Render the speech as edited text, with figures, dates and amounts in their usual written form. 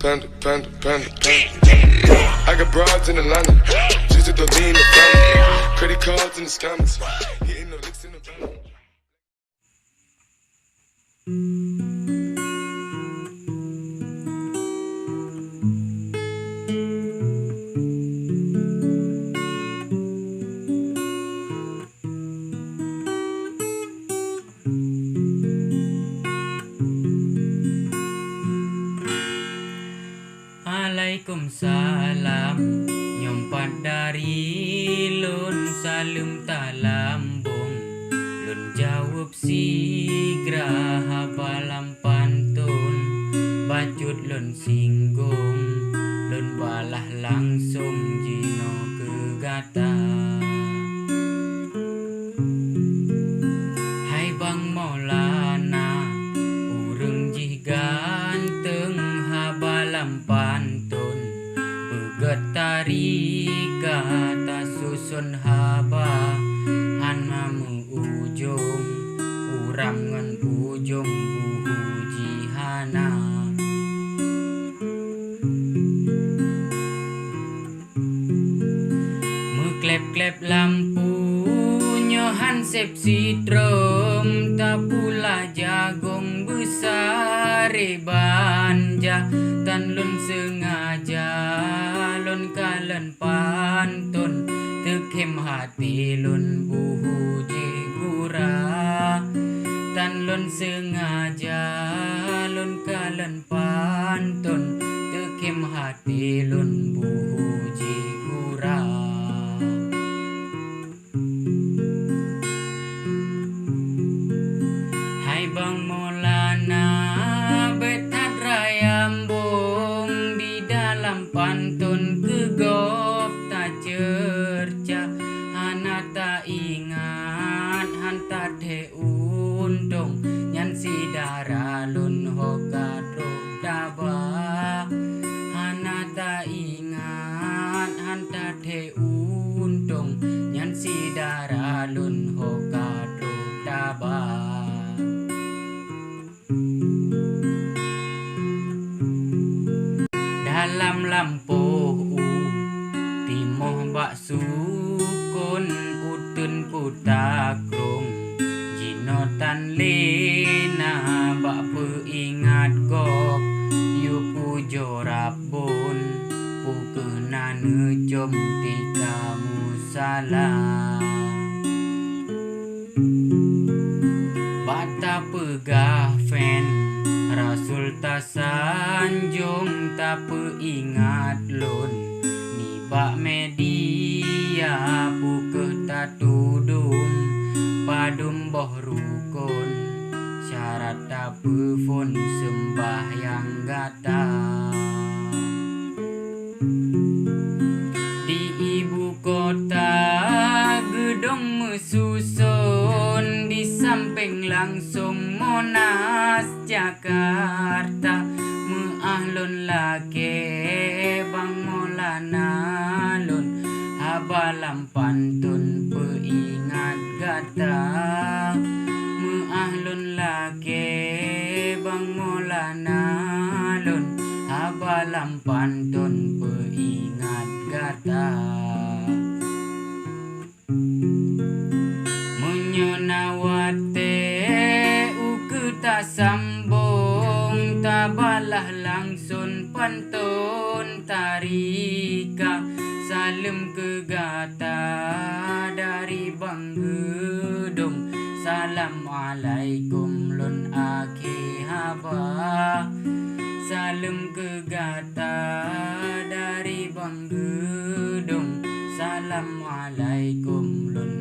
I got broads in Atlanta, just at the lean the family. Credit cards in the scammers, hitting the licks in the van. Waalaikumsalam nyompat dari lun salam talambung lun jawab sigra habalam pantun bacut lun singgung lun balah langsung jino kegata. Hai Bang Maulana urang jih ganteng habalam pantun begetari kata susun haba hanamu ujung urang ngan ujung buhu jihana. Meklep-klep lampu nyohan sep sitrom tapula jagung besar banja tan lun sengaja lun kalen pantun tekem hati lun buhu jigura tan lun sengaja lun kalen pantun tekem hati lun buhu jigura. Hai Bang Maulana betat rayambung di dalam pantun kegop tak cerca hana tak ingat hantar de untung nyan si dara lun hokat roh daba hana tak ingat hantar de untung nyan si dara lun hokat roh daba. Dalam lampu timoh bak sukun utun putakrung jino tan lena bak peingat gop yu pujo rabun pu kena nejom tika musalah bata pegah fen Rasul ta sanjung ta peingat lun ni bak media pukeh ta tudum padum boh rukun syarat ta pefon sembahyang gata. Di ibu kota gedong mesusun di samping langsung Monas Jakarta meahlun lake Bang Maulana lun habalam pantun peingat gata meahlun lake Bang Maulana lun habalam pantun peingat gata. Menyonawate ta sambung tabalah langsung pantun tarika salam kegata dari Bang Gedung Assalamualaikum lun akhi haba salam kegata dari Bang Gedung Assalamualaikum lun